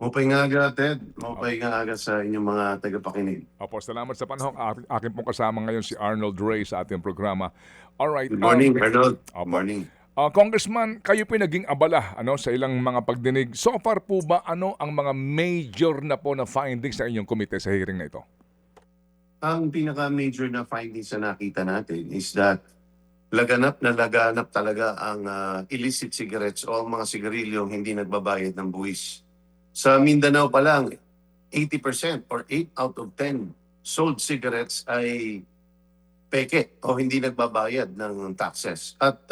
Maupay nga aga, Ted. Maupay nga aga sa inyong mga tagapakinig. Opo, salamat sa panahon. Akin pong kasama ngayon si Arnold Ray sa ating programa. Alright, Good morning, Arnold. Good opo. morning. Congressman, kayo po naging abala sa ilang mga pagdinig. So far po ba ano ang mga major na po na findings sa inyong komite sa hearing na ito? Ang pinaka-major na findings na nakita natin is that laganap talaga ang illicit cigarettes o ang mga sigarilyong hindi nagbabayad ng buwis. Sa Mindanao pa lang, 80% or 8 out of 10 sold cigarettes ay peke o hindi nagbabayad ng taxes. At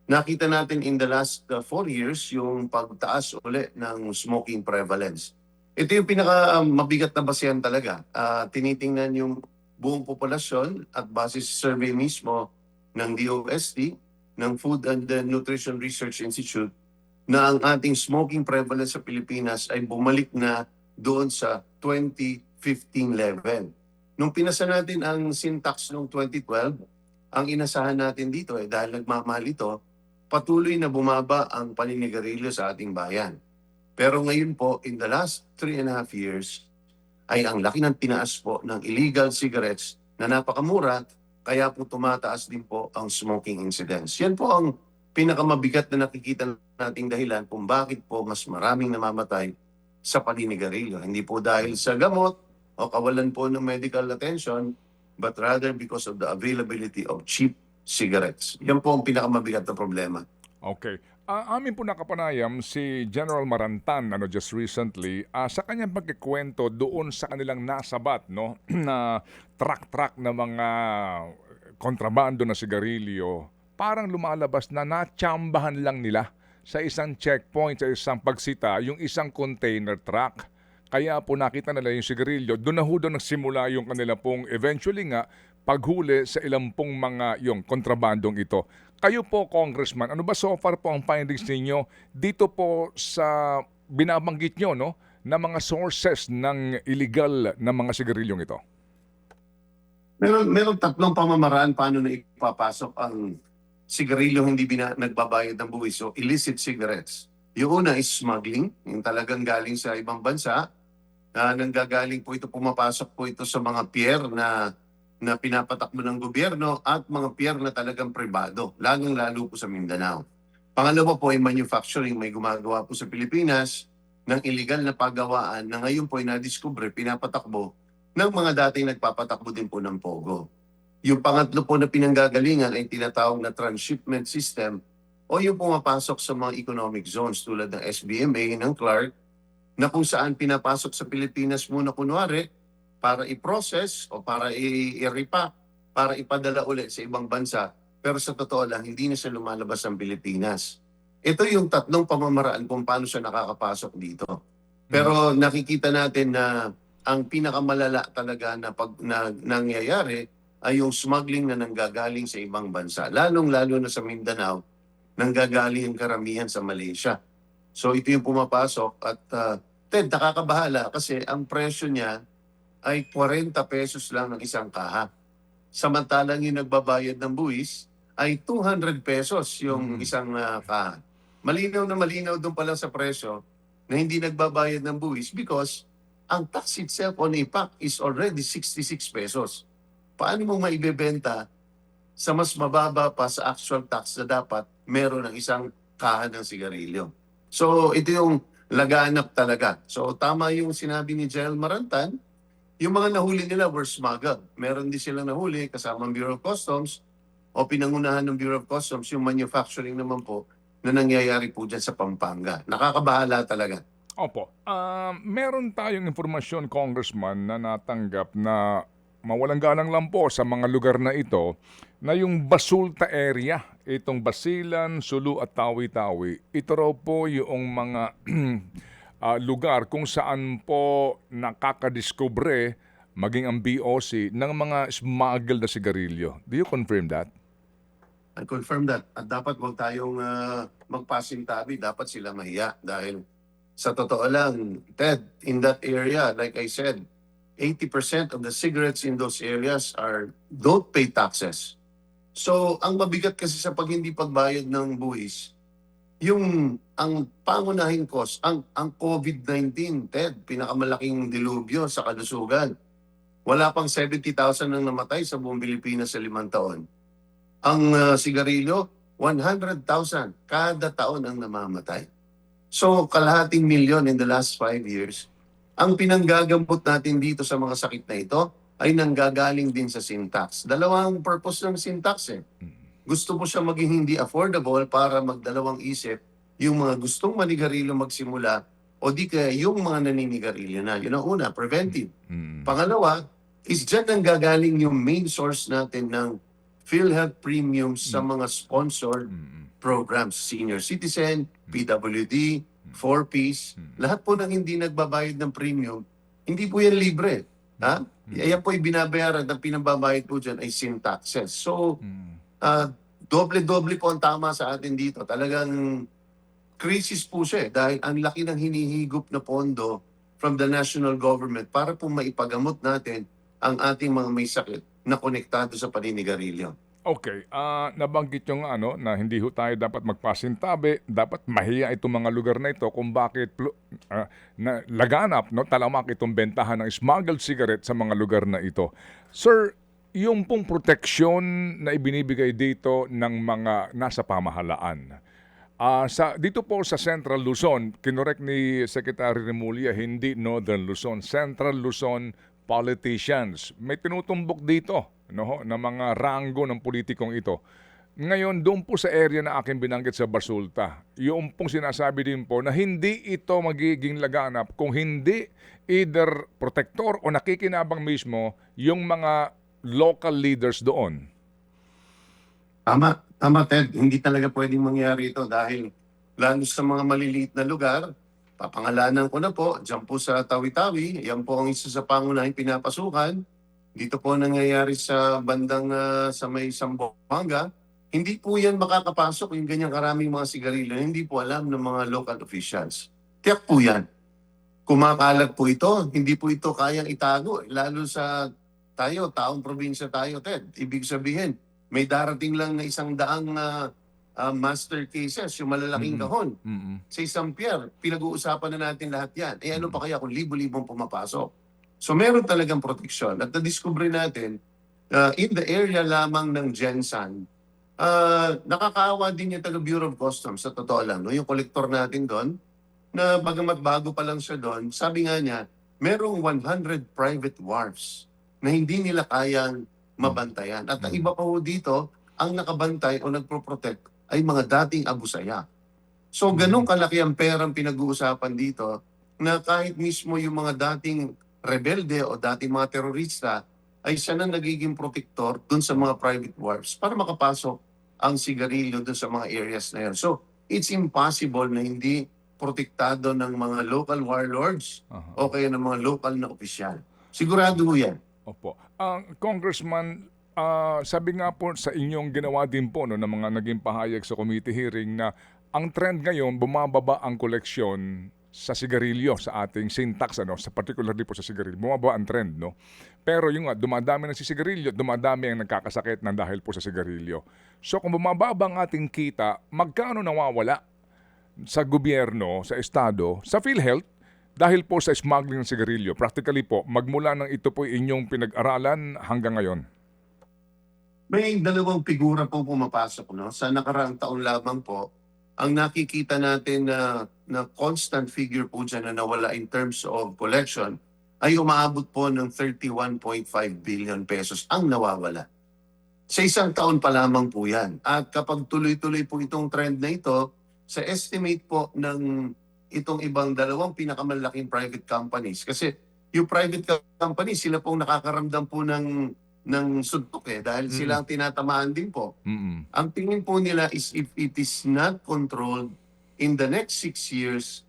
nakita natin in the last 4 years yung pagtaas uli ng smoking prevalence. Ito yung pinaka mabigat na basehan talaga. Tinitingnan yung buong populasyon at base sa survey mismo ng DOST, ng Food and Nutrition Research Institute, na ang ating smoking prevalence sa Pilipinas ay bumalik na doon sa 2015 level. Nung pinasa natin ang sin tax noong 2012, ang inasahan natin dito dahil nagmamahal ito, patuloy na bumaba ang paninigarilyo sa ating bayan. Pero ngayon po, in the last 3.5 years, ay ang laki ng tinaas po ng illegal cigarettes na napakamura, kaya po tumataas din po ang smoking incidence. Yan po ang pinakamabigat na nakikita nating dahilan kung bakit po mas maraming namamatay sa paninigarilyo. Hindi po dahil sa gamot o kawalan po ng medical attention, but rather because of the availability of cheap cigarettes. Yan po ang pinakamabigat na problema. Okay. Amin po nakapanayam si General Marantan just recently sa kanyang pagkikwento doon sa kanilang nasabat na truck na mga kontrabando na sigarilyo. Parang lumalabas na natsambahan lang nila sa isang checkpoint, sa isang pagsita, yung isang container truck. Kaya po nakita nila yung sigarilyo. Doon na ho doon nagsimula yung kanila pong eventually nga paghuli sa ilang pong mga yung kontrabandong ito. Kayo po, Congressman, ano ba so far po ang findings ninyo dito po sa binabanggit nyo na mga sources ng illegal na mga sigarilyong ito? Meron tatlong pamamaraan paano na ipapasok ang sigarilyong hindi nagbabayad ng buwis o illicit cigarettes. Yung una is smuggling, yung talagang galing sa ibang bansa. Nanggagaling po ito, pumapasok po ito sa mga pier na pinapatakbo ng gobyerno at mga pier na talagang pribado, lalong-lalo po sa Mindanao. Pangalawa po ay manufacturing, may gumagawa po sa Pilipinas ng illegal na paggawaan na ngayon po ay nadiskubre, pinapatakbo ng mga dating nagpapatakbo din po ng Pogo. Yung pangatlo po na pinanggagalingan ay tinatawag na transshipment system o yung pumapasok sa mga economic zones tulad ng SBMA, ng Clark, na kung saan pinapasok sa Pilipinas muna kunwari para i-process o para i-repack, para ipadala ulit sa ibang bansa. Pero sa totoo lang, hindi na siya lumalabas ng Pilipinas. Ito yung tatlong pamamaraan kung paano siya nakakapasok dito. Pero nakikita natin na ang pinakamalala talaga na nangyayari ay yung smuggling na nanggagaling sa ibang bansa. Lalong-lalo na sa Mindanao, nanggagaling ang karamihan sa Malaysia. So ito yung pumapasok at Ted, nakakabahala kasi ang presyo niya ay 40 pesos lang ng isang kaha. Samantalang yung nagbabayad ng buwis ay 200 pesos yung isang kaha. Malinaw na malinaw doon pa lang sa presyo na hindi nagbabayad ng buwis because ang tax itself on a pack is already 66 pesos. Paano mo maibebenta sa mas mababa pa sa actual tax na dapat meron ng isang kaha ng sigarilyo? So ito yung laganap talaga. So tama yung sinabi ni General Marantan, yung mga nahuli nila were smuggled. Meron din silang nahuli kasama ng Bureau of Customs o pinangunahan ng Bureau of Customs yung manufacturing naman po na nangyayari po dyan sa Pampanga. Nakakabahala talaga. Opo. Meron tayong informasyon, Congressman, na natanggap na mawalang galang lang po sa mga lugar na ito na yung Basulta area, itong Basilan, Sulu at Tawi-Tawi, ito raw po yung mga lugar kung saan po nakakadiskubre maging ang BOC ng mga smuggled na sigarilyo. Do you confirm that? I confirm that. At dapat wag tayong magpasintabi. Dapat sila mahiya dahil sa totoo lang, Ted, in that area, like I said, 80% of the cigarettes in those areas don't pay taxes. So, ang mabigat kasi sa pag hindi pagbayad ng buwis, ang pangunahing cause, ang COVID-19, Ted, pinakamalaking dilubyo sa kalusugan. Wala pang 70,000 ang namatay sa buong Pilipinas sa 5 taon. Ang sigarilyo, 100,000 kada taon ang namamatay. So, kalahating milyon in the last 5 years. Ang pinanggagamot natin dito sa mga sakit na ito ay nanggagaling din sa sin tax. Dalawang purpose ng sin tax eh. Gusto mo siya maging hindi affordable para magdalawang isip yung mga gustong manigarilyo magsimula o di kaya yung mga naninigarilyo na. Yun ang una, preventive. Pangalawa, is dyan nanggagaling yung main source natin ng PhilHealth premiums sa mga sponsored programs, senior citizen, PWD, 4Ps, lahat po ng hindi nagbabayad ng premium, hindi po yan libre. Ha? Yan po ay binabayaran at pinababayad po dyan ay sin taxes. So, doble-doble po ang tama sa atin dito. Talagang crisis po siya dahil ang laki ng hinihigop na pondo from the national government para po maipagamot natin ang ating mga may sakit na konektado sa paninigarilyo. Okay, nabanggit nyo nga na hindi ho tayo dapat magpasintabi, dapat mahiya itong mga lugar na ito kung bakit na laganap, talamak itong bentahan ng smuggled cigarette sa mga lugar na ito. Sir, yung pong proteksyon na ibinibigay dito ng mga nasa pamahalaan, dito po sa Central Luzon, kinorek ni Secretary Remulla, hindi Northern Luzon, Central Luzon politicians. May tinutumbok dito na mga ranggo ng politikong ito. Ngayon, doon po sa area na aking binanggit sa Basulta, yung pong sinasabi din po na hindi ito magiging laganap kung hindi either protector o nakikinabang mismo yung mga local leaders doon. Tama Ted, hindi talaga pwedeng mangyari ito dahil lalo sa mga maliliit na lugar, papangalanan ko na po, dyan po sa Tawi-Tawi, yan po ang isa sa pangunahing pinapasukan. Dito po nangyayari sa bandang sa may Zamboanga, hindi po yan makakapasok yung ganyang karaming mga sigarilyo, hindi po alam ng mga local officials. Tiyak po yan. Kumakalat po ito, hindi po ito kayang itago, lalo sa tayo, taong probinsya tayo, Ted. Ibig sabihin, may darating lang na 100 master cases, yung malalaking kahon. Sa San Pierre, pinag-uusapan na natin lahat yan. Ano pa kaya kung libo-libong pumapasok? So meron talagang proteksyon. At na-discover natin, in the area lamang ng Gensan, nakakaawa din yung taga Bureau of Customs, sa totoo lang. No? Yung kolektor natin doon, na bagamat bago pa lang siya doon, sabi nga niya, merong 100 private wharfs na hindi nila kayang mabantayan. At ang iba pa ho dito, ang nakabantay o nagpro-protect ay mga dating abusaya. So ganun kalaki ang perang pinag-uusapan dito na kahit mismo yung mga dating rebelde o dating mga terorista ay siya na nagiging protector dun sa mga private wharfs para makapasok ang sigarilyo dun sa mga areas na yun. So it's impossible na hindi protektado ng mga local warlords o kaya ng mga local na opisyal. Sigurado ho yan. Opo. Congressman, sabi nga po sa inyong ginawa din po ng mga naging pahayag sa committee hearing na ang trend ngayon, bumababa ang koleksyon sa sigarilyo sa ating sin tax, sa particularly po sa sigarilyo. Bumababa ang trend, no? Pero yung dumadami na si sigarilyo, dumadami ang nagkakasakit ng dahil po sa sigarilyo. So kung bumababa ang ating kita, magkano nawawala sa gobyerno, sa estado, sa PhilHealth, dahil po sa smuggling ng sigarilyo? Practically po, magmula ng ito po inyong pinag-aralan hanggang ngayon. May dalawang figura po pumapasok. No? Sa nakaraang taon lamang po, ang nakikita natin na constant figure po dyan na nawala in terms of collection ay umaabot po ng 31.5 billion pesos ang nawawala. Sa isang taon pa lamang po yan. At kapag tuloy-tuloy po itong trend na ito, sa estimate po ng itong ibang dalawang pinakamalaking private companies, kasi yung private companies, sila pong nakakaramdam po ng suntok dahil sila ang tinatamaan din po. Ang tingin po nila is if it is not controlled in the next 6 years,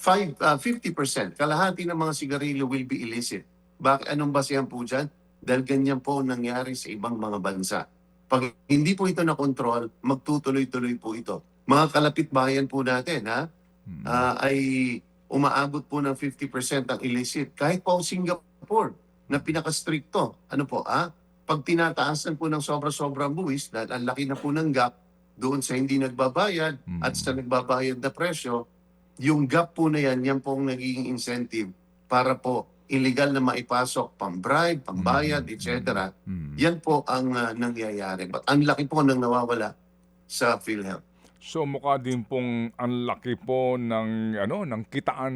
50%, kalahati ng mga sigarilyo will be illicit. Anong basihan po dyan? Dahil ganyan po nangyari sa ibang mga bansa. Pag hindi po ito na-control, magtutuloy-tuloy po ito. Mga kalapit bayan po natin ay umaabot po ng 50% ang illicit. Kahit po Singapore, na pinaka-stricto. Pag tinataasan po ng sobra-sobrang buwis, dahil ang laki na po ng gap, doon sa hindi nagbabayad at sa nagbabayad na presyo, yung gap po na yan po ang nagiging incentive para po illegal na maipasok, pambribe, pambayad, etc. Yan po ang nangyayari. But ang laki po ng nawawala sa PhilHealth. So mukha din pong ang laki po ng ng kitaan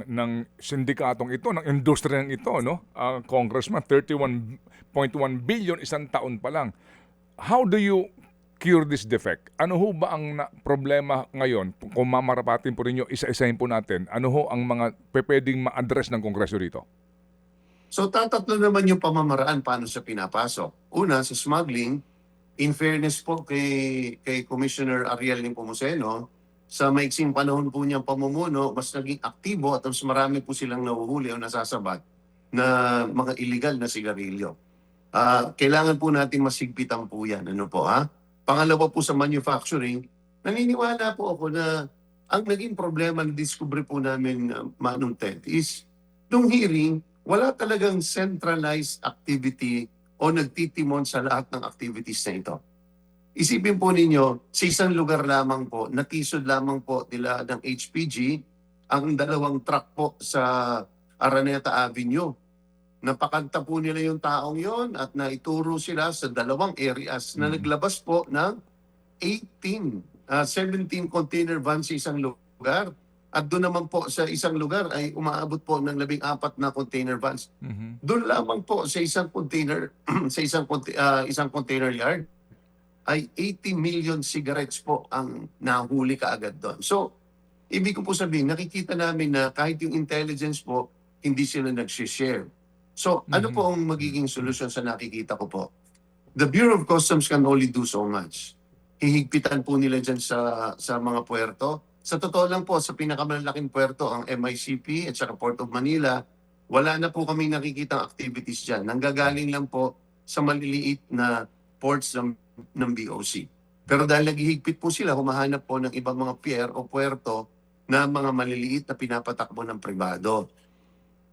ng sindikatong ito, ng industriyang ito, no? Congressman, 31.1 billion isang taon pa lang. How do you cure this defect? Ano ho ba ang problema ngayon? Kung mamarapatin po ninyo, isa-isahin po natin, ano ho ang mga pwedeng ma-address ng Kongreso dito? So tatatlo naman yung pamamaraan paano siya pinapasok. Una, sa smuggling, in fairness po kay Commissioner Ariel Nepomuceno, sa maiksing panahon po niyang pamumuno, mas naging aktibo at mas marami po silang nahuhuli o nasasabat na mga illegal na sigarilyo. Kailangan po natin masigpitan po yan. Ano po, ha? Pangalawa po sa manufacturing, naniniwala po ako na ang naging problema na discovery po namin, Manong Ted, is nung hearing, wala talagang centralized activity o nagtitimon sa lahat ng activities na ito. Isipin po ninyo, sa isang lugar lamang po, natisod lamang po nila ng HPG ang 2 truck po sa Araneta Avenue. Napakanta po nila yung taong yon at naituro sila sa 2 areas na naglabas po ng 17 container vans sa isang lugar. At doon naman po sa isang lugar ay umaabot po ng 14 na container vans. Doon lamang po sa isang container sa isang container yard ay 80 million cigarettes po ang nahuli kaagad doon. So, ibig ko po sabihin, nakikita namin na kahit yung intelligence po, hindi sila nag-share. So, ano po ang magiging solusyon sa nakikita ko po? The Bureau of Customs can only do so much. Hihigpitan po nila dyan sa mga puerto. Sa totoo lang po, sa pinakamalaking puerto, ang MICP at saka Port of Manila, wala na po kami nakikitang activities dyan. Nanggagaling lang po sa maliliit na ports ng BOC. Pero dahil naghihigpit po sila, humahanap po ng ibang mga pier o puerto na mga maliliit na pinapatakbo ng pribado.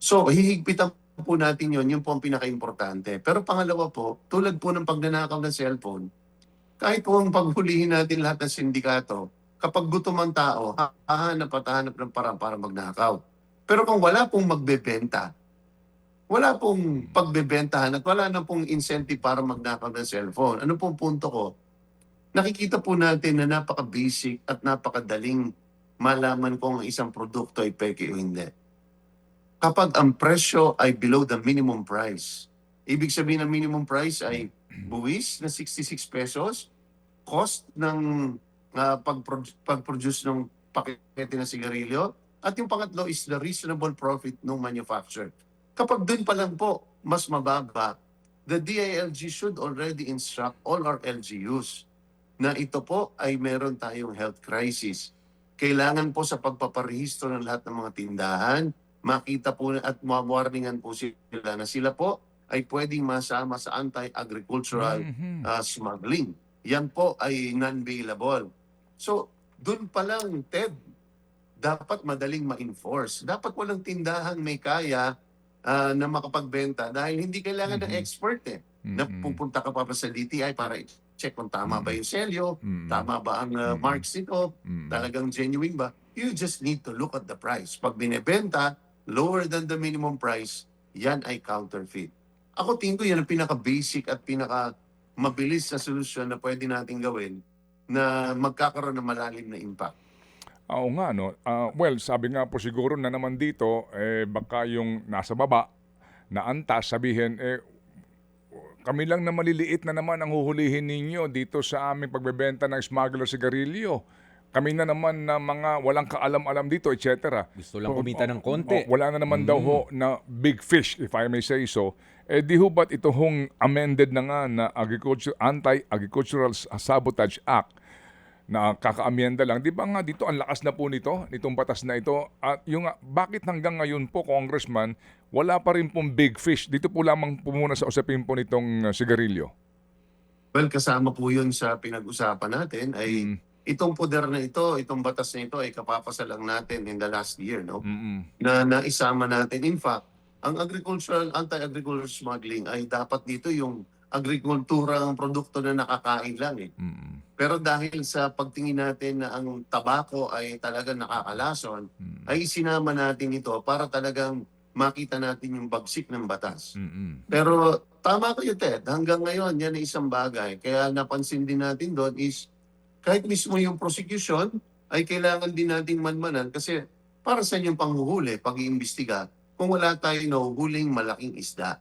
So, hihigpitan po natin yun po ang pinaka-importante. Pero pangalawa po, tulad po ng pagnanakaw ng cellphone, kahit po ang paghulihin natin lahat ng sindikato, kapag gutom ang tao, hahanap at hahanap ng parang para magnakaw. Pero kung wala pong magbebenta, wala pong pagbebentahan at wala na pong incentive para magnakaw ng cellphone. Ano pong punto ko? Nakikita po natin na napaka-basic at napakadaling malaman kung ang isang produkto ay peke o hindi. Kapag ang presyo ay below the minimum price, ibig sabihin ng minimum price ay buwis na 66 pesos, cost ng pag-produce ng pakete ng sigarilyo, at yung pangatlo is the reasonable profit ng manufacturer. Kapag dun pa lang po, mas mababa, the DILG should already instruct all our LGUs na ito po ay meron tayong health crisis. Kailangan po sa pagpaparehistro ng lahat ng mga tindahan, makita po at mawarningan po sila na sila po ay pwedeng masama sa anti-agricultural smuggling. Yan po ay non-bailable. So, dun pa lang, Ted, dapat madaling ma-enforce. Dapat walang tindahang may kaya na makapagbenta dahil hindi kailangan ng expert na pupunta ka pa sa DTI para check kung tama ba yung selyo, tama ba ang marks nito, talagang genuine ba. You just need to look at the price. Pag binebenta, lower than the minimum price, yan ay counterfeit. Ako tingin ko yan ang pinaka-basic at pinaka-mabilis na solusyon na pwede natin gawin na magkakaroon ng malalim na impact. Oo nga, no? Well, sabi nga po siguro na naman dito, baka yung nasa baba, na antas, sabihin, kami lang na maliliit na naman ang huhulihin ninyo dito sa aming pagbebenta ng smuggler sigarilyo. Kami na naman na mga walang kaalam-alam dito, etc. Gusto lang kumita ng konti. Wala na naman daw ho na big fish, if I may say so. Di ho ba't ito hong amended na nga na Anti-Agricultural Sabotage Act na kakaamyenda lang. Di ba nga dito ang lakas na po nitong batas na ito. At yung bakit hanggang ngayon po, Congressman, wala pa rin pong big fish. Dito po lamang po muna sa usapin po nitong sigarilyo. Well, kasama po yun sa pinag-usapan natin ay itong poder na ito, itong batas na ito ay kapapasa lang natin in the last year, no? Na naisama natin. In fact, ang anti-agricultural smuggling ay dapat dito yung agrikultura ang produkto na nakakain lang eh. Mm. Pero dahil sa pagtingin natin na ang tabako ay talagang nakakalason, Mm. ay isinama natin ito para talagang makita natin yung bagsik ng batas. Mm. Pero tama kayo, Ted. Hanggang ngayon, yan ay isang bagay. Kaya napansin din natin doon is kahit mismo yung prosecution ay kailangan din nating manmanan kasi para sa yung panghuhuli, pag-iimbestiga, kung wala tayong nahuhuling malaking isda.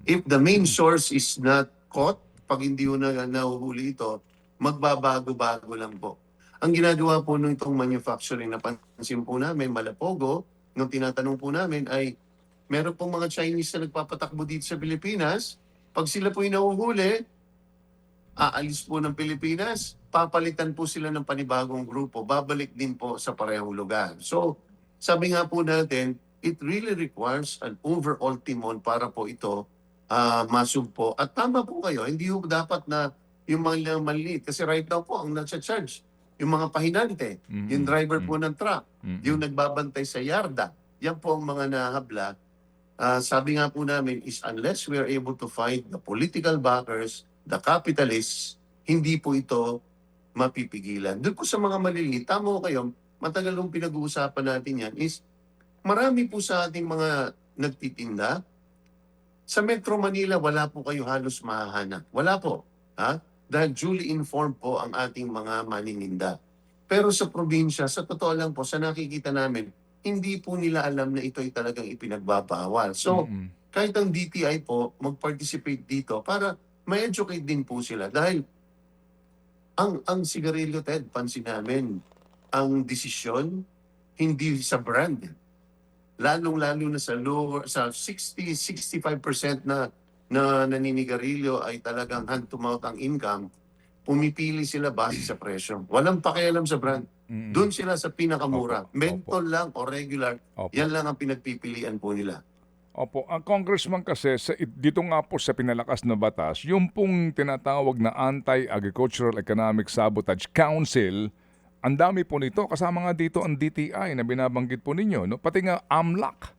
If the main source is not caught, pag hindi mo na nahuhuli ito, magbabago-bago lang po. Ang ginagawa po nung itong manufacturing na pansin po namin, Malapogo, nung tinatanong po namin ay meron pong mga Chinese na nagpapatakbo dito sa Pilipinas. Pag sila po nahuhuli, aalis po ng Pilipinas, papalitan po sila ng panibagong grupo, babalik din po sa parehong lugar. So, sabi nga po natin, it really requires an overall timon para po ito masugpo. At tama po kayo, hindi po dapat na yung mga maliit. Kasi right now po, ang nasa charge, yung mga pahinante, yung driver po ng truck, yung nagbabantay sa yarda, yan po ang mga nahabla. Sabi nga po namin is unless we are able to fight the political backers, the capitalists, hindi po ito mapipigilan. Doon po sa mga maliliit, tama ko kayo, matagal nung pinag-uusapan natin yan, is marami po sa ating mga nagtitinda. Sa Metro Manila, wala po kayo halos mahahanap. Wala po. Ha? Dahil duly informed po ang ating mga manininda. Pero sa probinsya, sa totoo lang po, sa nakikita namin, hindi po nila alam na ito ay talagang ipinagbabawal. So, kahit ang DTI po mag-participate dito para ma-educate din po sila. Dahil ang sigarilyo, Ted, pansin namin, ang desisyon, hindi sa brand. Lalong-lalo na sa lower, sa 60-65% na naninigarilyo ay talagang hand to mouth ang income, pumipili sila base sa presyo. Walang pakialam sa brand. Doon sila sa pinakamura. Opo. Menthol lang o regular, Opo. yan lang ang pinagpipilian po nila. Opo, ang congressman kasi dito nga po sa pinalakas na batas, yung pong tinatawag na Anti-Agricultural Economic Sabotage Council, ang dami po nito. Kasama nga dito ang DTI na binabanggit po ninyo, no? Pati nga AMLAC.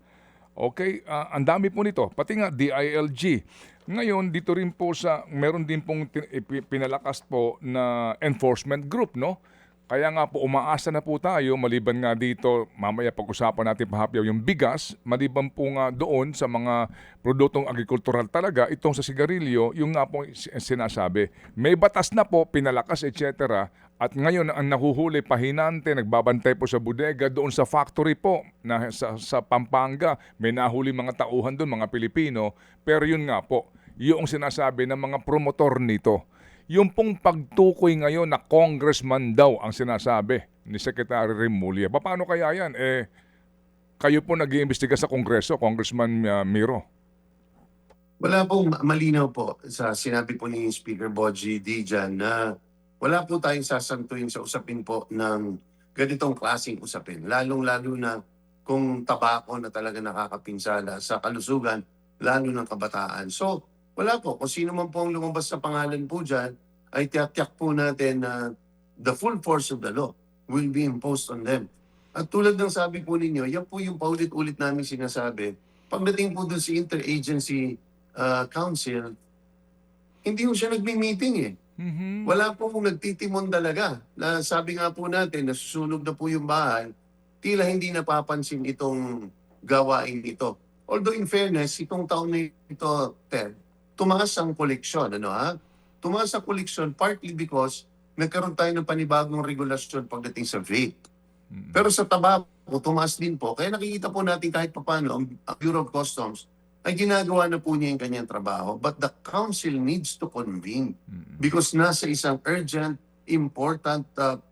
Okay, ang dami po nito. Pati nga DILG. Ngayon, dito rin po meron din pong pinalakas po na enforcement group, no? Kaya nga po, umaasa na po tayo, maliban nga dito, mamaya pag-usapan natin pahapyaw yung bigas, maliban po nga doon sa mga produktong agrikultural talaga, itong sa sigarilyo, yung nga po sinasabi, may batas na po, pinalakas, etc. At ngayon, ang nahuhuli, pahinante, nagbabantay po sa bodega, doon sa factory po, na sa Pampanga, may nahuli mga tauhan doon, mga Pilipino, pero yun nga po, yung sinasabi ng mga promotor nito, yung pong pagtukoy ngayon na congressman daw ang sinasabi ni Secretary Remulla. Paano kaya yan? Kayo po nag-iimbestiga sa Kongreso, Congressman Miro. Wala pong malinaw po sa sinabi po ni Speaker Boji D. dyan na wala po tayong sasantuin sa usapin po ng ganitong klaseng usapin. Lalong-lalo na kung tabako na talaga nakakapinsala sa kalusugan, lalo ng kabataan. So, wala po. Kung sino man po ang lumabas sa pangalan po dyan, ay tiyak po natin na the full force of the law will be imposed on them. At tulad ng sabi po ninyo, yan po yung paulit-ulit namin sinasabi. Pagdating po dun si Interagency Council, hindi po siya nagmi-meeting eh. Wala po kung nagtitimon talaga. Na sabi nga po natin, nasusunog na po yung bahay, tila hindi napapansin itong gawain ito. Although in fairness, itong taon na ito, Ted, tumaas ang koleksyon, Tumaas ang koleksyon partly because nagkaroon tayo ng panibagong regulasyon pagdating sa vape. Pero sa tabako, tumaas din po. Kaya nakikita po natin kahit papano, ang Bureau of Customs ay ginagawa na po niya yung kanyang trabaho. But the council needs to convene because nasa isang urgent, important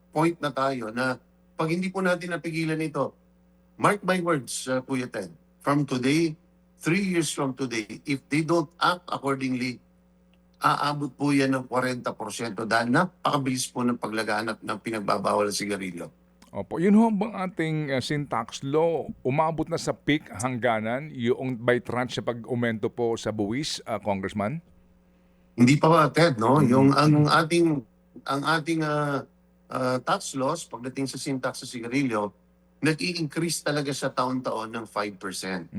point na tayo na pag hindi po natin napigilan ito, mark my words, Kuya Ted, from today, 3 years from today, if they don't act accordingly, aabot po yan ng 40% dahil napakabilis po ng paglaganap ng pinagbabawal ng sigarilyo. Opo, yun ho bang ating sin tax law, umabot na sa peak hangganan yung by tranche sa pag-umento po sa buwis, Congressman? Hindi pa ba, Ted, no? Yung ang ating tax laws pagdating sa sin tax sa sigarilyo, nag-i-increase talaga sa taon-taon ng 5%.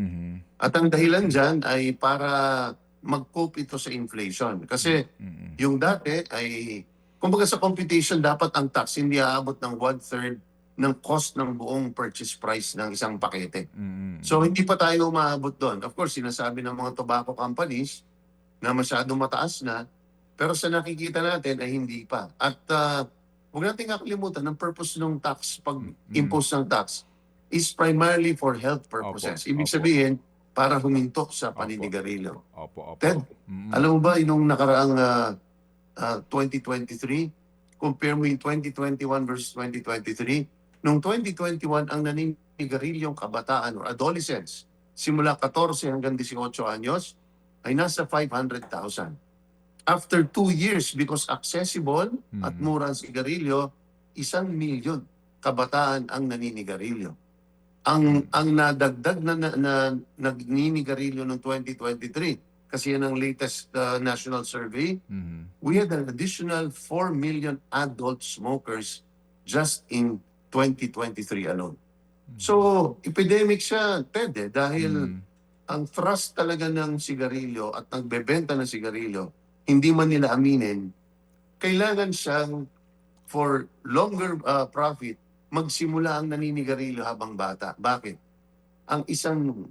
At ang dahilan dyan ay para mag-cope ito sa inflation. Kasi Mm. yung dati ay, kumbaga sa computation, dapat ang tax hindi aabot ng 1/3 ng cost ng buong purchase price ng isang pakete. So Mm. hindi pa tayo umaabot doon. Of course, sinasabi ng mga tobacco companies na masyadong mataas na, pero sa nakikita natin ay hindi pa. At huwag natin kakalimutan, ang purpose ng tax, Mm. pag-impose ng tax, is primarily for health Opo, purposes. Ibig opo, sabihin, para huminto sa opo, paninigarilyo. opo, opo. Ted, Mm. alam mo ba, nung nakaraang 2023, compare mo yung 2021 versus 2023, nung 2021, ang naninigarilyo kabataan or adolescents, simula 14 hanggang 18 anyos, ay nasa 500,000. After 2 years, because accessible at Mm. mura ang sigarilyo, 1 milyon kabataan ang naninigarilyo. Ang nadagdag na nagninigarilyo noong 2023, kasi yan ang latest national survey, Mm. we had an additional 4 million adult smokers just in 2023 alone. So, epidemic siya, Ted, dahil Mm. ang thrust talaga ng sigarilyo at nagbebenta ng sigarilyo, hindi man nila aminin, kailangan siyang for longer profit, magsimula ang naninigarilyo habang bata. Bakit? Ang isang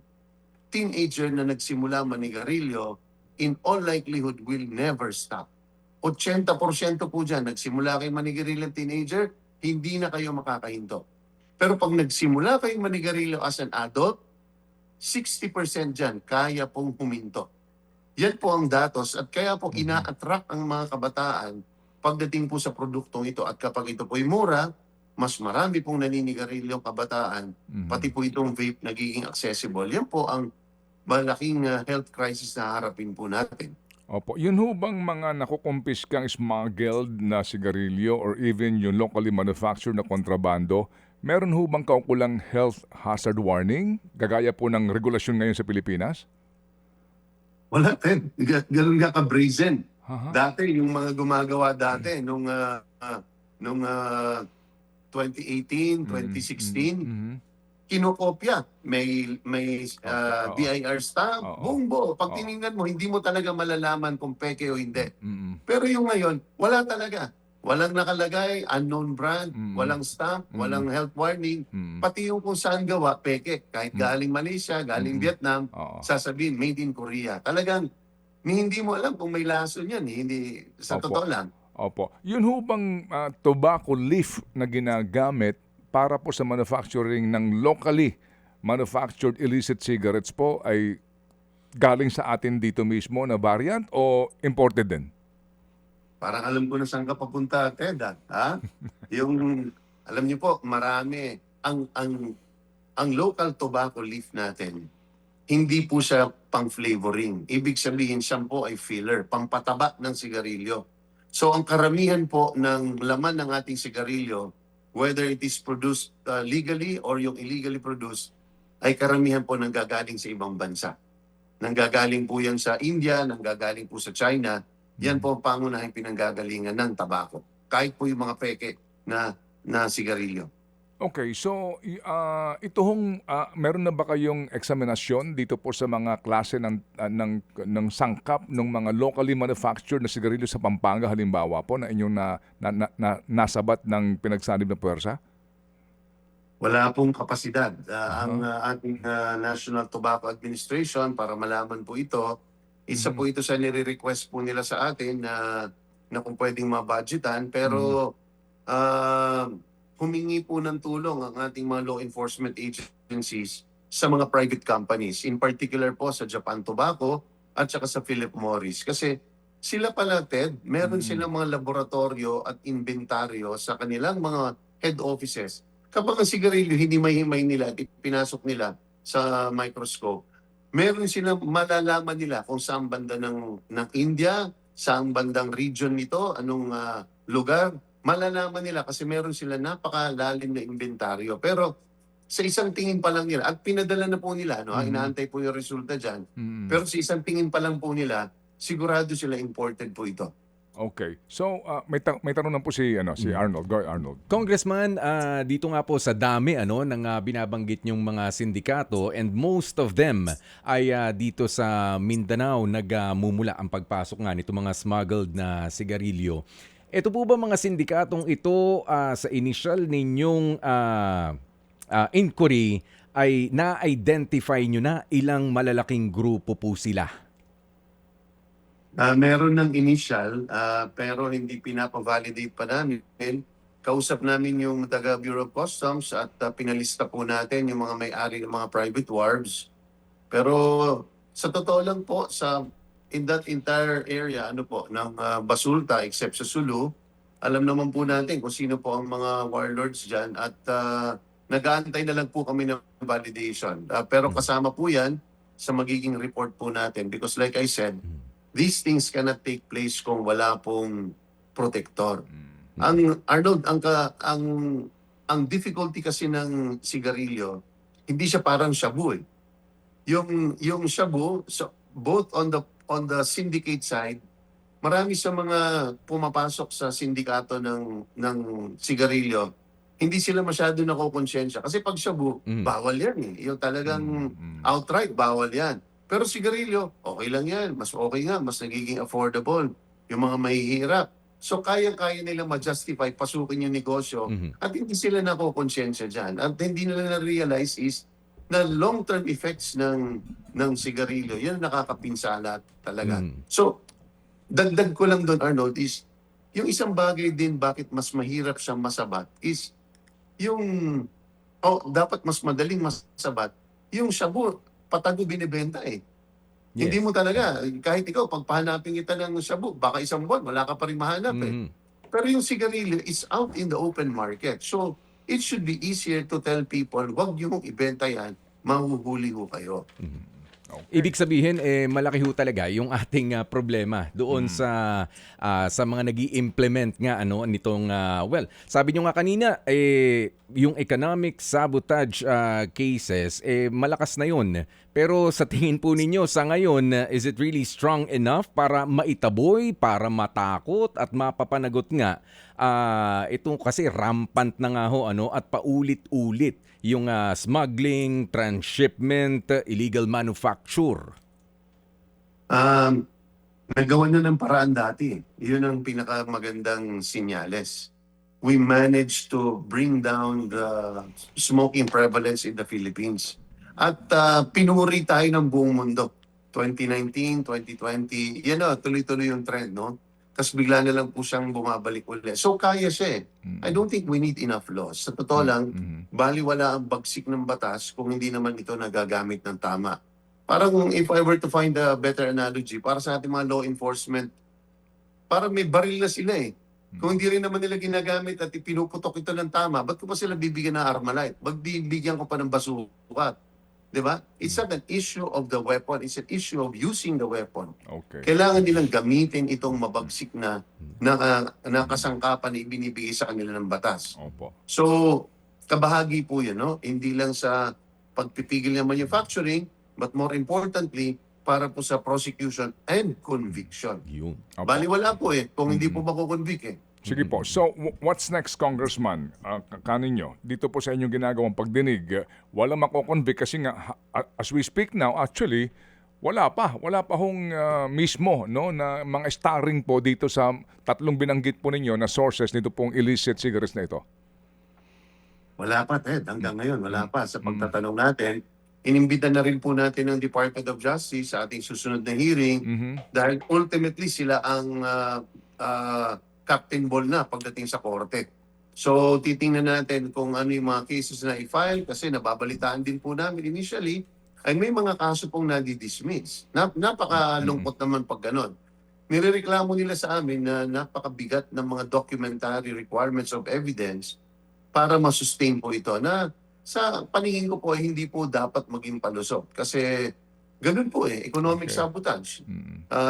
teenager na nagsimula manigarilyo, in all likelihood, will never stop. 80% po dyan, nagsimula kayong manigarilyo teenager, hindi na kayo makakahinto. Pero pag nagsimula kayong manigarilyo as an adult, 60% dyan, kaya pong huminto. Yan po ang datos at kaya po ina-attract ang mga kabataan pagdating po sa produktong ito. At kapag ito po'y mura, mas marami pong naninigarilyo kabataan, pati po itong vape nagiging accessible. Yan po ang malaking health crisis na harapin po natin. Opo, yun ho bang mga nakukumpiskang smuggled na sigarilyo or even yung locally manufactured na kontrabando, meron ho bang kaukulang health hazard warning? Gagaya po ng regulasyon ngayon sa Pilipinas? Wala, Ted. Ganun nga ka-brazen. Haha. Dati, yung mga gumagawa dati, nung 2018, 2016, Mhm. kinokopya. May Oo. BIR stamp, Oo. buong buo. Pag Oo. tiningnan mo, hindi mo talaga malalaman kung peke o hindi. Mm. Pero yung ngayon, wala talaga. Walang nakalagay, unknown brand, Mm. walang stamp, Mm. walang health warning. Mm. Pati yung kung saan gawa, peke. Kahit galing Malaysia, galing Vietnam, Oo. sasabihin, made in Korea. Talagang, hindi mo alam kung may lason yan. Hindi, sa Opo. totoo lang. Opo. Yun ho bang tobacco leaf na ginagamit para po sa manufacturing ng locally manufactured illicit cigarettes po ay galing sa atin dito mismo na variant o imported din? Parang alam ko na saan ka papunta, Ted. Ha? Yung, alam niyo po, marami. Ang local tobacco leaf natin, hindi po siya pang-flavoring. Ibig sabihin, siya po ay filler, pampataba ng sigarilyo. So ang karamihan po ng laman ng ating sigarilyo, whether it is produced legally or yung illegally produced, ay karamihan po nanggagaling sa ibang bansa. Nanggagaling po yan sa India, nanggagaling po sa China. Yan po ang pangunahing pinanggagalingan ng tabako. Kahit po yung mga peke na sigarilyo. Okay, so ito hong meron na ba kayong eksaminasyon dito po sa mga klase ng sangkap ng mga locally manufactured na sigarilyo sa Pampanga halimbawa po na inyong nasabat ng pinagsanib na puwersa? Wala pong kapasidad. Ang ating National Tobacco Administration, para malaman po ito, isa po ito sa nire-request po nila sa atin na kung pwedeng mabudgetan. Pero humingi po ng tulong ang ating mga law enforcement agencies sa mga private companies. In particular po sa Japan Tobacco at saka sa Philip Morris. Kasi sila pala, Ted, meron silang mga laboratorio at inventaryo sa kanilang mga head offices. Kapag ang sigarilyo hindi mahimay nila at ipinasok nila sa microscope, meron silang malalaman nila kung saan banda ng India, saan bandang region nito, anong lugar. Malalaman nila kasi meron sila napakalalim na inventaryo. Pero sa isang tingin pa lang nila, at pinadala na po nila, inaantay po yung resulta dyan. Pero sa isang tingin pa lang po nila, sigurado sila imported po ito. Okay. So, may tanong na po si Arnold. Go, Arnold. Congressman, dito nga po sa dami ng binabanggit niyong mga sindikato, and most of them ay dito sa Mindanao nagmumula ang pagpasok nga nito mga smuggled na sigarilyo. Ito po ba mga sindikatong ito sa initial ninyong inquiry ay na-identify nyo na ilang malalaking grupo po sila? Meron ng initial, pero hindi pinapa-validate pa namin. Kausap namin yung taga Bureau of Customs at pinalista po natin yung mga may-ari ng mga private wharves. Pero sa totoo lang po, in that entire area ng Basulta, except sa Sulu, alam naman po natin kung sino po ang mga warlords dyan at nag-aantay na lang po kami ng validation. Pero kasama po yan sa magiging report po natin because like I said, these things cannot take place kung wala pong protector. Ang Arnold, ang difficulty kasi ng sigarilyo, hindi siya parang shabu eh. Yung shabu, so both on the syndicate side, marami sa mga pumapasok sa sindikato ng sigarilyo, hindi sila masyado nakokonsensya. Kasi pag shabu, bawal yan eh. Yung talagang outright, bawal yan. Pero sigarilyo, okay lang yan. Mas okay nga, mas nagiging affordable. Yung mga mahihirap. So kaya-kaya nila ma-justify, pasukin yung negosyo at hindi sila nakokonsensya dyan. At hindi nila na-realize is na long-term effects ng sigarilyo, yun ang nakakapinsala talaga. So, dagdag ko lang doon, Arnold, is yung isang bagay din bakit mas mahirap siyang masabat is yung, dapat mas madaling masabat, yung shabu, patago binibenta eh. Yes. Hindi mo talaga, kahit ikaw, pagpahanapin kita ng shabu, baka isang buwan, wala ka pa rin mahanap eh. Pero yung sigarilyo is out in the open market. So, it should be easier to tell people, wag niyo mong ibenta yan, mahuhuli ho kayo. Ibig sabihin, malaki ho talaga yung ating problema doon sa mga nag-i-implement nga nitong, sabi nyo nga kanina, yung economic sabotage cases, malakas na yun. Pero sa tingin po ninyo, sa ngayon, is it really strong enough para maitaboy, para matakot at mapapanagot nga? Ito kasi rampant na nga ho, at paulit-ulit yung smuggling, transshipment, illegal manufacture. Nagawa na ng paraan dati. Yun ang pinakamagandang sinyales. We managed to bring down the smoking prevalence in the Philippines. At pinuri tayo ng buong mundo. 2019, 2020, yan tuloy-tuloy yung trend, no? Tapos bigla na lang po siyang bumabalik ulit. So kaya siya eh. I don't think we need enough laws. Sa totoo lang, baliwala ang bagsik ng batas kung hindi naman ito nagagamit ng tama. Parang if I were to find a better analogy, para sa ating mga law enforcement, parang may baril na sila eh. Kung hindi rin naman nila ginagamit at ipinuputok ito ng tama, ba't ko pa sila bibigyan ng Armalite? Bibigyan ko pa ng basukat. Diba? It's not an issue of the weapon, it's an issue of using the weapon. Okay. Kailangan nilang gamitin itong mabagsik na kasangkapan na ibinibigay sa kanila ng batas. Opo. So, kabahagi po yun, no? Hindi lang sa pagpipigil ng manufacturing, but more importantly, para po sa prosecution and conviction. Yun. Opo. Baliwala po eh, kung hindi po makukonvict eh. Sige po. So, what's next, Congressman? Kaninyo, dito po sa inyong ginagawang pagdinig, wala makokonvict kasi nga, as we speak now, actually, wala pa hong mismo na mga starring po dito sa tatlong binanggit po ninyo na sources nito pong illicit cigarettes na ito. Wala pa, Ted. Hanggang ngayon, wala pa. Sa pagtatanong natin, inimbita na rin po natin ng Department of Justice sa ating susunod na hearing dahil ultimately sila ang captain ball na pagdating sa korte. So, titingnan natin kung ano yung mga cases na i-file kasi nababalitaan din po namin initially ay may mga kaso pong nadi-dismiss. Napakalungkot naman pag ganon. Nirereklamo nila sa amin na napakabigat ng mga documentary requirements of evidence para masustain po ito na sa paningin ko po hindi po dapat maging palusot kasi ganun po economic Okay. sabotage,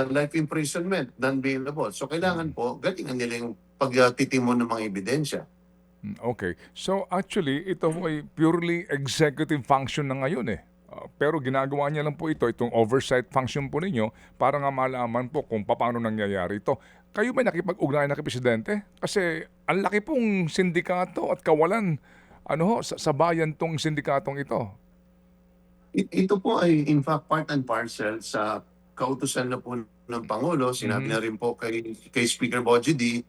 life imprisonment, non-bailable. So kailangan po galingan nila yung pagtitimon ng mga ebidensya. Okay. So, actually, ito po ay purely executive function na ngayon eh. Pero ginagawa niya lang po ito, itong oversight function po ninyo, para nga malaman po kung paano nangyayari ito. Kayo ba nakipag-ugnayan na kay Presidente? Kasi ang laki pong sindikato at kawalan sa bayan tong sindikatong ito. Ito po ay in fact part and parcel sa kautusan na po ng Pangulo. Sinabi na rin po kay Speaker Bogie D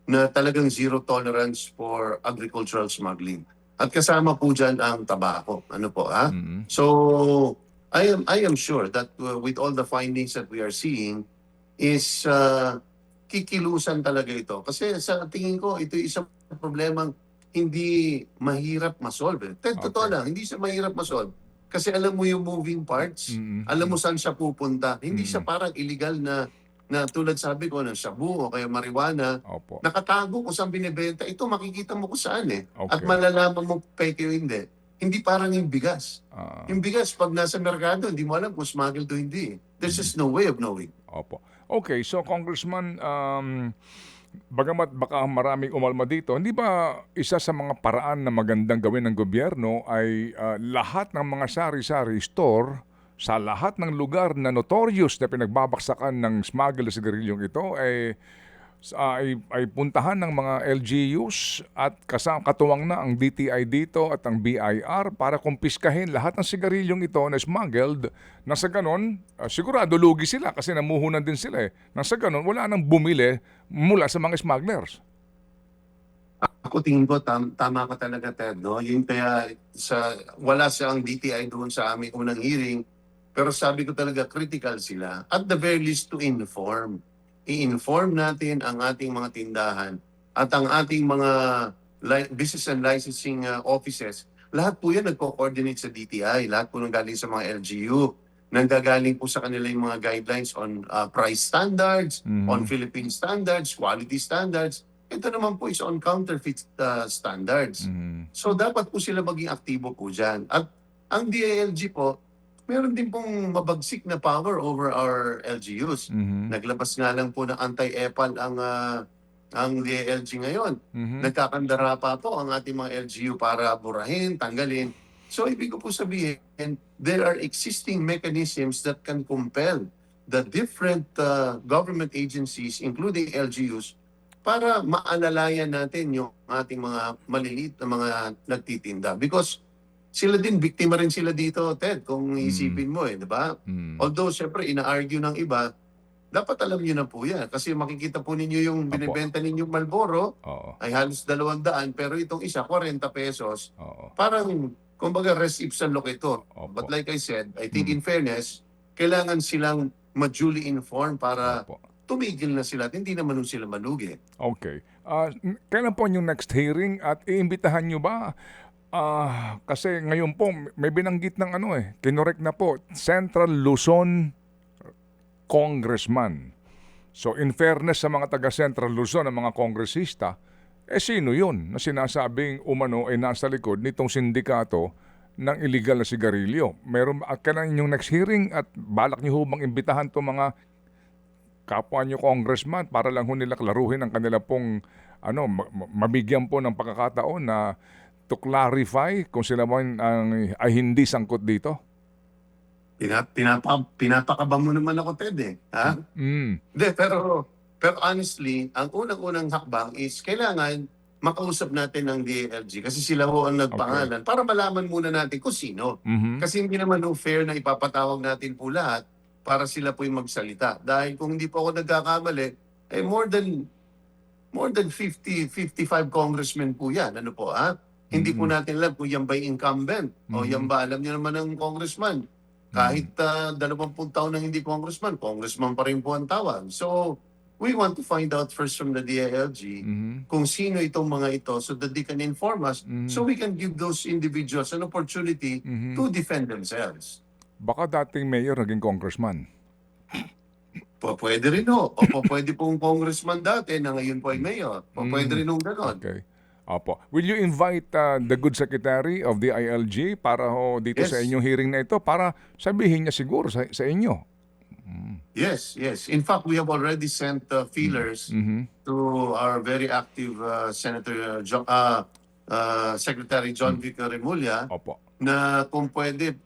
na talagang zero tolerance for agricultural smuggling. At kasama po dyan ang tabako. Ano po, ha? Mhm. So, I am sure that with all the findings that we are seeing is kikilusan talaga ito. Kasi sa tingin ko, ito isang problemang hindi mahirap masolve. Totoo Okay. lang, hindi siya mahirap masolve. Kasi alam mo yung moving parts, Mhm. alam mo saan siya pupunta. Hindi siya Mm. parang illegal na tulad sabi ko ng shabu o kaya marijuana, Opo. nakatago kung saan binibenta. Ito makikita mo kung saan eh. At Okay. malalaman mo peke o hindi. Hindi parang yung bigas. Ah, Yung bigas, pag nasa merkado, hindi mo alam kung smuggled o hindi. There's just no way of knowing. Opo. Okay, so Congressman, bagamat baka maraming umalma dito, hindi ba isa sa mga paraan na magandang gawin ng gobyerno ay lahat ng mga sari-sari store sa lahat ng lugar na notorious na pinagbabaksakan ng smuggle na sigarilyong ito ay puntahan ng mga LGUs at katuwang na ang DTI dito at ang BIR para kumpiskahin lahat ng sigarilyong ito na smuggled, na sa ganon, sigurado lugi sila kasi namuhunan din sila eh. Na sa ganon, wala nang bumili mula sa mga smugglers. Ako tingin ko tama ka talaga, Ted, no? Yun kaya wala siyang DTI doon sa aming unang hearing, pero sabi ko talaga critical sila. At the very least to inform. I-inform natin ang ating mga tindahan at ang ating mga business and licensing offices. Lahat po yan nagko-coordinate sa DTI. Lahat po nanggaling sa mga LGU. Nanggagaling po sa kanila yung mga guidelines on price standards, on Philippine standards, quality standards. Ito naman po is on counterfeit standards. Mhm. So dapat po sila maging aktibo po dyan. At ang DILG po, meron din pong mabagsik na power over our LGUs. Mhm. Naglabas nga lang po ng anti-EPAL ang DILG ngayon. Mhm. Nagkakandara pa po ang ating mga LGU para burahin, tanggalin. So ibig ko po sabihin, there are existing mechanisms that can compel the different government agencies, including LGUs, para maalalayan natin yung ating mga maliliit na mga nagtitinda. Because sila din, biktima rin sila dito, Ted, kung isipin mo di ba? Mhm. Although, syempre, ina-argue ng iba, dapat alam nyo na po yan. Kasi makikita po ninyo yung Apo. binibenta ninyong Marlboro, Oo. ay halos 200, pero itong isa, 40 pesos. Oo. Parang, kumbaga, res ipsa locator. Opo. But like I said, I think in fairness, kailangan silang ma-duly informed para Opo. tumigil na sila at hindi naman nun sila malugi. Okay. Kailan po yung next hearing at iimbitahan nyo ba? Kasi ngayon po may binanggit ng kinorek na po, Central Luzon Congressman. So in fairness sa mga taga Central Luzon, ang mga kongresista, sino yun na sinasabing nasa likod nitong sindikato ng illegal na sigarilyo? Meron kailan yung next hearing at balak niyo bang imbitahan to mga kapwa nyo congressman para lang nila klaruhin ang kanila pong mabigyan po ng pagkakataon na to clarify kung sila man ay hindi sangkot dito? Pinapakaba mo naman ako, Ted, eh. Ha? Hindi, pero honestly, ang unang-unang hakbang is kailangan makausap natin ng DILG kasi sila ho ang nagpangalan para malaman muna natin kung sino. Mhm. Kasi hindi naman fair na ipapatawag natin po lahat para sila po yung magsalita. Dahil kung hindi po ako nagkakamali, more than 55 congressmen po yan. Ano po, ha? Hindi po natin alam kung yan ba yung incumbent o yan ba, alam niyo naman ng congressman. Kahit 20 taon na hindi congressman pa rin po ang tawag. So, we want to find out first from the DILG kung sino itong mga ito so that they can inform us so we can give those individuals an opportunity to defend themselves. Baka dating mayor naging congressman. Pwede rin ho. O pwede pong congressman dati na ngayon po ay mayor. Pwede rin hong ganon. Okay. Opo. Will you invite the good secretary of the ILG para dito Yes. sa inyong hearing na ito para sabihin niya siguro sa inyo? Yes. In fact, we have already sent feelers to our very active Secretary John Vic Remulla Opo. na kung pwede,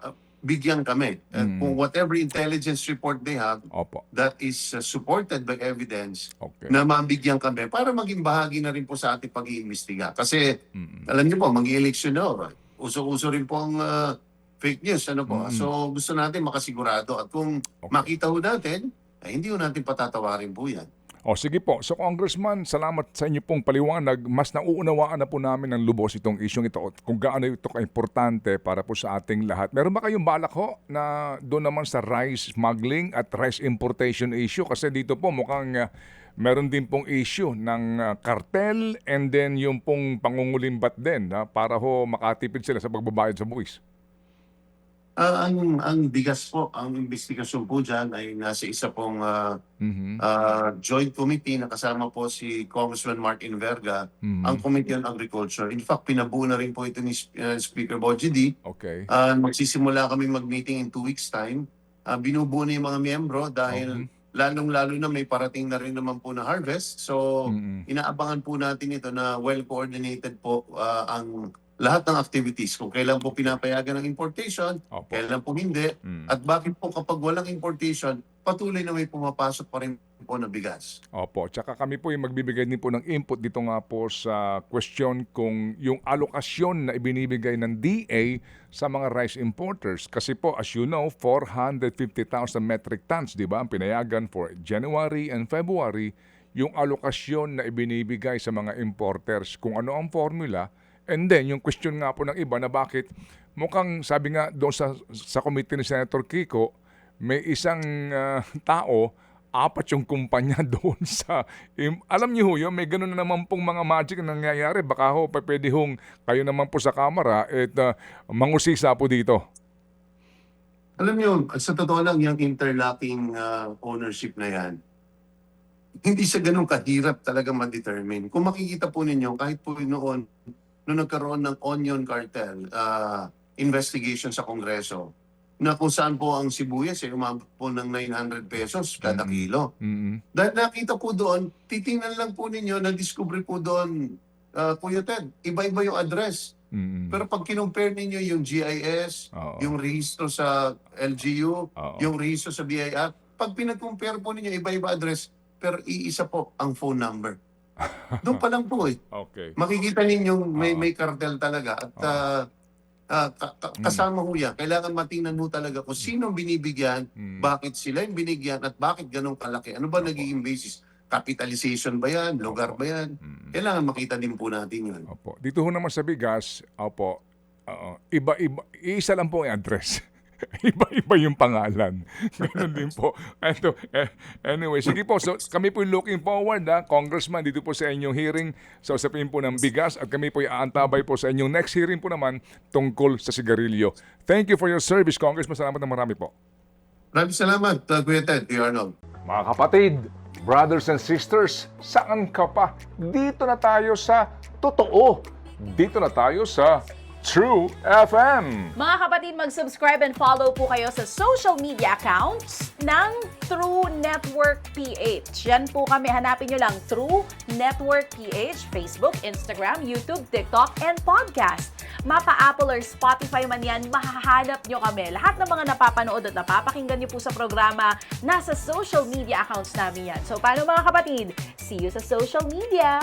bigyan kami. And kung whatever intelligence report they have, Opo. that is supported by evidence, Okay. na mabigyan kami para maging bahagi na rin po sa ating pag-iimbestiga. Kasi, alam niyo po, mag-election na. Uso-uso rin po ang fake news. Ano po? So, gusto natin makasigurado. At kung makita ho natin, ay hindi ho natin patatawarin po yan. O sige po. So Congressman, salamat sa inyo pong paliwanag. Mas nauunawaan na po namin ng lubos itong isyong ito at kung gaano ito ka-importante para po sa ating lahat. Meron ba kayong balak ho na doon naman sa rice smuggling at rice importation issue? Kasi dito po mukhang meron din pong issue ng cartel and then yung pong pangungulimbat din para ho makatipid sila sa pagbabayad sa buwis. Ang bigas po, ang investigasyon po dyan ay nasa isa pong joint committee na kasama po si Congressman Martin Verga, ang Committee on Agriculture. In fact, pinabuo na rin po ito ni Speaker Bogie D. Okay. Magsisimula kami mag-meeting in 2 weeks time. Binubuo na yung mga miyembro dahil lalong-lalo na may parating na rin naman po na harvest. So, inaabangan po natin ito na well-coordinated po ang lahat ng activities. Kung kailan po pinapayagan ng importation, kailan po hindi, at bakit po kapag walang importation, patuloy na may pumapasok pa rin po na bigas. Opo, tsaka kami po yung magbibigay din po ng input dito nga po sa question kung yung alokasyon na ibinibigay ng DA sa mga rice importers. Kasi po, as you know, 450,000 metric tons, di ba, ang pinayagan for January and February, yung alokasyon na ibinibigay sa mga importers. Kung ano ang formula, and then, yung question nga po ng iba na bakit mukhang sabi nga doon sa committee ni Senator Kiko, may isang tao, 4 yung kumpanya doon sa... alam niyo ho yun, may gano'n na naman pong mga magic na nangyayari. Baka ho, pwede hong kayo naman po sa kamera at mangusisa po dito. Alam niyo, sa totoo lang, yung interlocking ownership na yan, hindi siya ganun kahirap talaga ma-determine. Kung makikita po ninyo, kahit po noon nagkaroon ng onion cartel investigation sa Kongreso, na kung saan po ang sibuyas ay umabot po ng 900 pesos kada kilo. Dahil nakita po doon, titingnan lang po ninyo, na-discover po doon, Kuya Ted, iba-iba yung address. Pero pag kinumpare ninyo yung GIS, yung rehistro sa LGU, yung rehistro sa BIR, pag pinag-compare po ninyo, iba-iba address, pero iisa po ang phone number. Doon pa lang po eh. Okay. Makikita ninyo may cartel talaga at kasama ho yan. Kailangan matingnan mo talaga kung sino binibigyan, bakit sila yung binigyan at bakit ganun kalaki. Ano ba nagiging basis? Capitalization ba yan? Lugar ba yan? Kailangan makita din po natin yun. Opo. Dito ho naman sa bigas, opo, iba-iba, isa lang po ang address. Iba-iba yung pangalan. Ganun din po. Anyway, sige po. So, kami po yung looking forward, Congressman, dito po sa inyong hearing sa usapin po ng bigas at kami po yung aantabay po sa inyong next hearing po naman tungkol sa sigarilyo. Thank you for your service, Congressman. Salamat na marami po. Maraming salamat, Kuya Ted, Kuya Arnold. Mga kapatid, brothers and sisters, saan ka pa? Dito na tayo sa totoo. Dito na tayo sa True FM. Mga kapatid, mag-subscribe and follow po kayo sa social media accounts ng True Network PH. Yan po kami, hanapin nyo lang True Network PH, Facebook, Instagram, YouTube, TikTok, and podcast. Mapa Apple or Spotify man yan, mahahanap nyo kami. Lahat ng mga napapanood at napapakinggan nyo po sa programa, nasa social media accounts namin yan. So, paano mga kapatid? See you sa social media!